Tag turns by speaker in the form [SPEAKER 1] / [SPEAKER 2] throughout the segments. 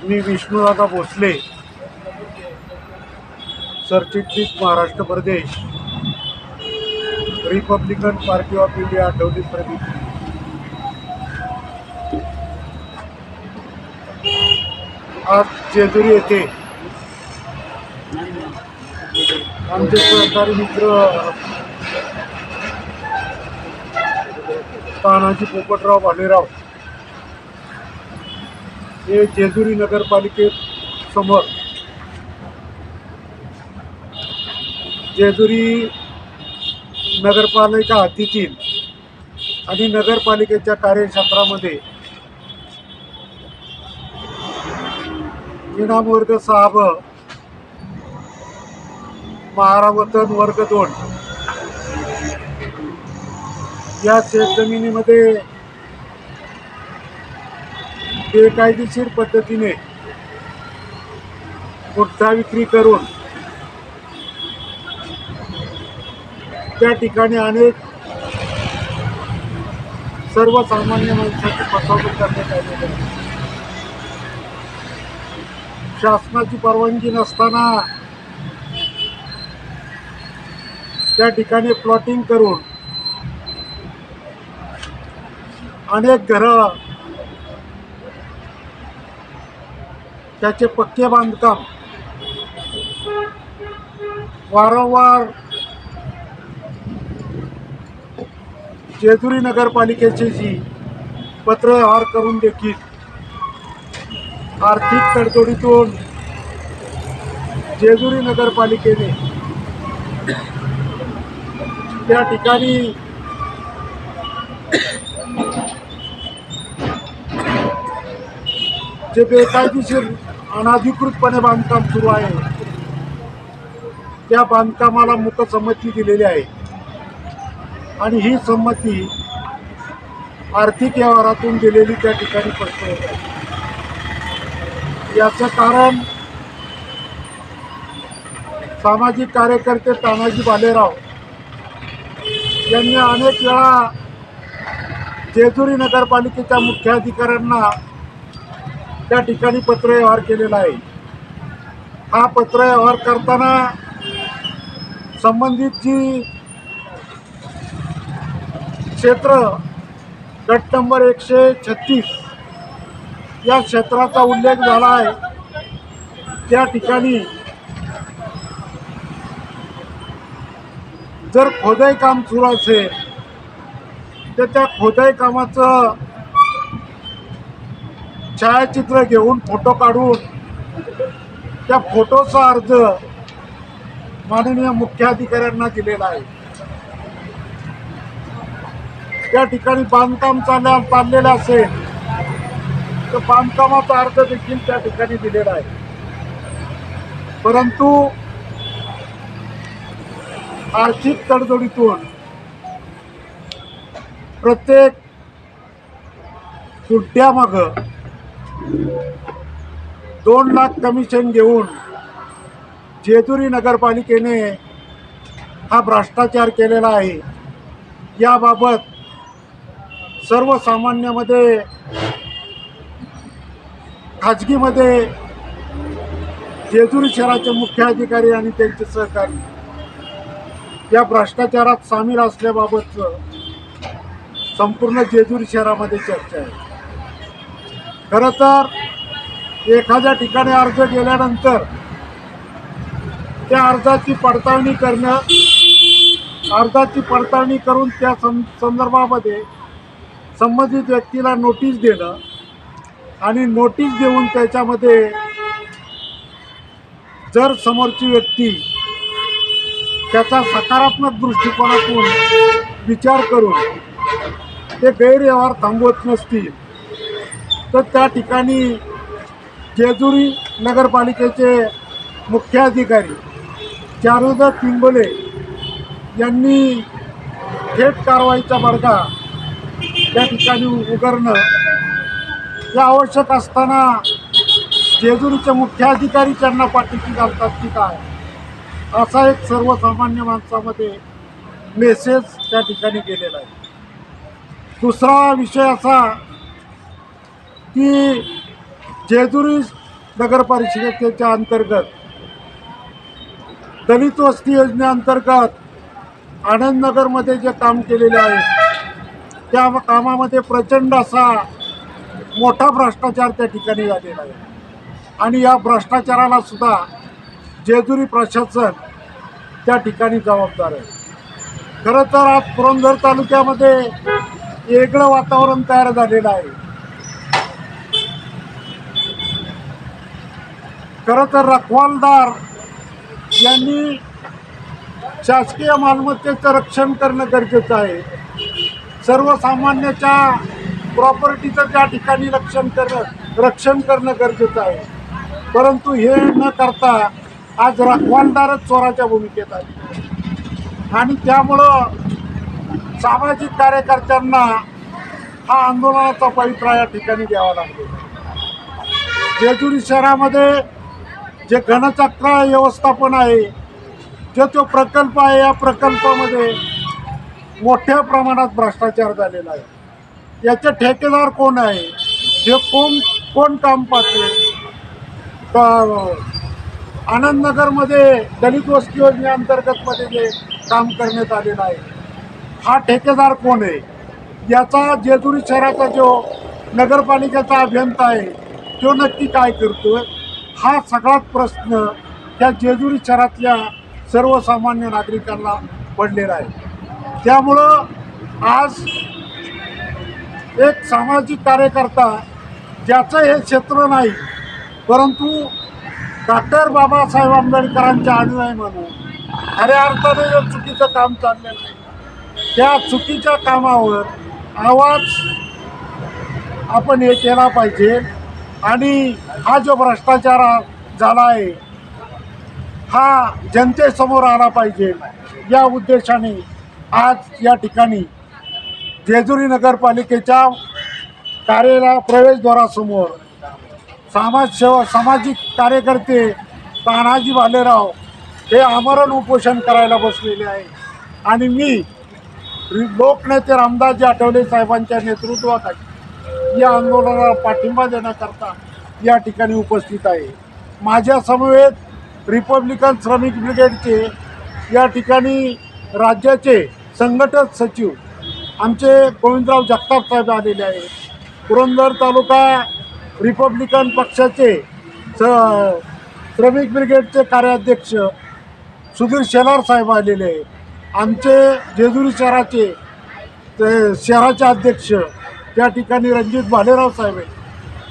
[SPEAKER 1] मी विष्णुदादा भोसले, सरचिटणीस महाराष्ट्र प्रदेश, Republican party of India आठवडी प्रदेश। आज जेजुरी येथे आमचे सहकारी मित्र तानाजी पोपटराव भालेराव हे जेजुरी नगरपालिकेसमोर जेजुरी नगरपालिका हद्दीतील आणि नगरपालिकेच्या कार्यक्षेत्रामध्ये इनाम वर्ग 6 महारावतन वर्ग 2 या शेतजमिनीमध्ये बेकायदेशीर पद्धतीने गुटखा विक्री करून त्या ठिकाणी अनेक सर्वसामान्य माणसांची फसवणूक करण्यात आलेली आहे। शासनाची परवानगी नसताना त्या ठिकाणी प्लॉटिंग करून अनेक घरं, त्याचे पक्के बांधकाम वारंवार जेजुरी नगरपालिकेची पत्र व्यवहार करून देखील आर्थिक तडजोडीतून जेजुरी नगरपालिकेने त्या ठिकाणी जे बेकायदेशीर अनधिकृतपणे बांधकाम सुरू आहे त्या बांधकामाला मूकसंमती दिलेली आहे आणि ही संमती आर्थिक व्यवहारातून दिलेली त्या ठिकाणी स्पष्ट होत आहे। याचं कारण सामाजिक कार्यकर्ते तानाजी भालेराव यांनी अनेक वेळा जेजुरी नगरपालिकेच्या मुख्याधिकाऱ्यांना त्या ठिकाणी पत्रव्यवहार केलेला आहे। हा पत्रव्यवहार करताना संबंधित जी क्षेत्र गट नंबर 136 या क्षेत्राचा उल्लेख झाला आहे। त्या ठिकाणी जर खोदाई काम सुरू असेल तर त्या खोदाई कामाचं छायाचित्र घेऊन फोटो काढून त्या फोटोचा अर्ज माननीय मुख्याधिकाऱ्यांना दिलेला आहे। त्या ठिकाणी बांधकाम चाललेलं असेल तर बांधकामाचा अर्ज देखील त्या ठिकाणी दिलेला आहे। परंतु आर्थिक तडजोडीतून प्रत्येक गुंठ्यामागं 2 लाख कमिशन घेऊन जेजुरी नगरपालिकेने हा भ्रष्टाचार केलेला आहे। याबाबत सर्वसामान्यामध्ये खाजगीमध्ये जेजुरी शहराचे मुख्याधिकारी आणि त्यांचे सहकारी या भ्रष्टाचारात सामील असल्याबाबतचं संपूर्ण जेजुरी शहरामध्ये चर्चा आहे। खरं तर एखाद्या ठिकाणी अर्ज गेल्यानंतर त्या अर्जाची पडताळणी करणं, अर्जाची पडताळणी करून त्या संदर्भामध्ये संबंधित व्यक्तीला नोटीस देणं आणि नोटीस देऊन त्याच्यामध्ये जर समोरची व्यक्ती त्याचा सकारात्मक दृष्टिकोनातून विचार करून ते गैरव्यवहार थांबवत नसतील तर त्या ठिकाणी जेजुरी नगरपालिकेचे मुख्याधिकारी चारुदत्त पिंगोले यांनी थेट कारवाईचा बडगा त्या ठिकाणी उगारणं हे आवश्यक असताना जेजुरीचे मुख्याधिकारी त्यांना पाठीशी घालतात की काय, असा एक सर्वसामान्य माणसामध्ये मेसेज त्या ठिकाणी गेलेला आहे। दुसरा विषय असा की जेजुरी नगर परिषदेच्या अंतर्गत दलित वस्ती योजनेअंतर्गत आनंद नगरमध्ये जे काम केलेले आहे त्या कामामध्ये प्रचंड असा मोठा भ्रष्टाचार त्या ठिकाणी झालेला आहे आणि या भ्रष्टाचाराला सुद्धा जेजुरी प्रशासन त्या ठिकाणी जबाबदार आहे. खरं तर आज पुरंदर तालुक्यामध्ये वेगळं वातावरण तयार झालेलं आहे. खरं तर रखवालदार यांनी शासकीय मालमत्तेचं रक्षण करणं गरजेचं आहे. सर्वसामान्याच्या प्रॉपर्टीचं त्या ठिकाणी रक्षण करणं गरजेचं आहे. परंतु हे न करता आज रखवालदारच चोराच्या भूमिकेत आले आणि त्यामुळं सामाजिक कार्यकर्त्यांना हा आंदोलनाचा पवित्रा या ठिकाणी द्यावा लागतो. जेजुरी शहरामध्ये जे घनचक्र व्यवस्थापन आहे जो प्रकल्प आहे या प्रकल्पामध्ये मोठ्या प्रमाणात भ्रष्टाचार झालेला आहे. याचे ठेकेदार कोण आहे, जे कोण काम पाहते. आनंदनगरमध्ये दलित वस्ती योजनेअंतर्गतमध्ये जे काम करण्यात आलेलं आहे हा ठेकेदार कोण आहे, याचा जेजुरी शहराचा जो नगरपालिकेचा अभियंता आहे तो नक्की काय करतोय, हा सगळाच प्रश्न त्या जेजुरी शहरातल्या सर्वसामान्य नागरिकांना पडलेला आहे. त्यामुळं आज एक सामाजिक कार्यकर्ता ज्याचं हे क्षेत्र नाही परंतु डॉक्टर बाबासाहेब आंबेडकरांच्या अनुयायी म्हणून खऱ्या अर्थाने जे चुकीचं काम चाललेलं आहे त्या चुकीच्या कामावर आवाज आपण हे केला पाहिजे आणि हा जो भ्रष्टाचार झाला आहे हा जनतेसमोर आला पाहिजे. या उद्देशाने आज या ठिकाणी जेजुरी नगरपालिकेच्या कार्यालय प्रवेशद्वारासमोर सामाजिक कार्यकर्ते तानाजी भालेराव हे आमरण उपोषण करायला बसलेले आहे आणि मी लोकनेते रामदासजी आठवले साहेबांच्या नेतृत्वाखाली या आंदोलनाला पाठिंबा देण्याकरता या ठिकाणी उपस्थित आहे. माझ्या समवेत रिपब्लिकन श्रमिक ब्रिगेडचे या ठिकाणी राज्याचे संघटक सचिव आमचे गोविंदराव जगताप साहेब आलेले आहेत. पुरंदर तालुका रिपब्लिकन पक्षाचे श्रमिक ब्रिगेडचे कार्याध्यक्ष सुधीर शेलार साहेब आलेले आहेत. आमचे जेजुरी शहराचे अध्यक्ष त्या ठिकाणी रणजित भालेराव साहेब आहेत.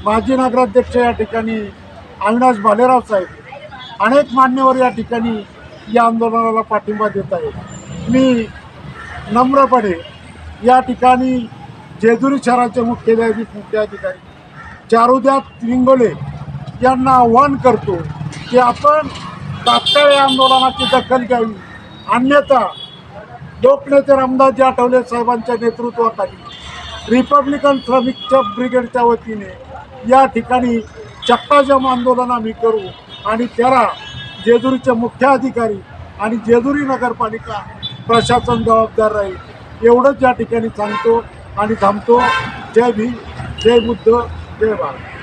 [SPEAKER 1] माजी नगराध्यक्ष या ठिकाणी अविनाश भालेराव साहेब, अनेक मान्यवर या ठिकाणी या आंदोलनाला पाठिंबा देत आहेत. मी नम्रपणे या ठिकाणी जेजुरी शहराचे मुख्याधिकारी चारुदत्त लिंगोले यांना आव्हान करतो की आपण तात्काळ या आंदोलनाची दखल घ्यावी, अन्यथा लोकनेते रामदासजी आठवले साहेबांच्या नेतृत्वाखाली रिपब्लिकन श्रमिकच्या ब्रिगेडच्या वतीने या ठिकाणी चक्काजाम आंदोलन आम्ही करू आणि त्याला जेजुरीचे मुख्याधिकारी आणि जेजुरी नगरपालिका प्रशासन जबाबदार राहील एवढंच या ठिकाणी सांगतो आणि थांबतो. जय भीम, जय बुद्ध, जय भारत.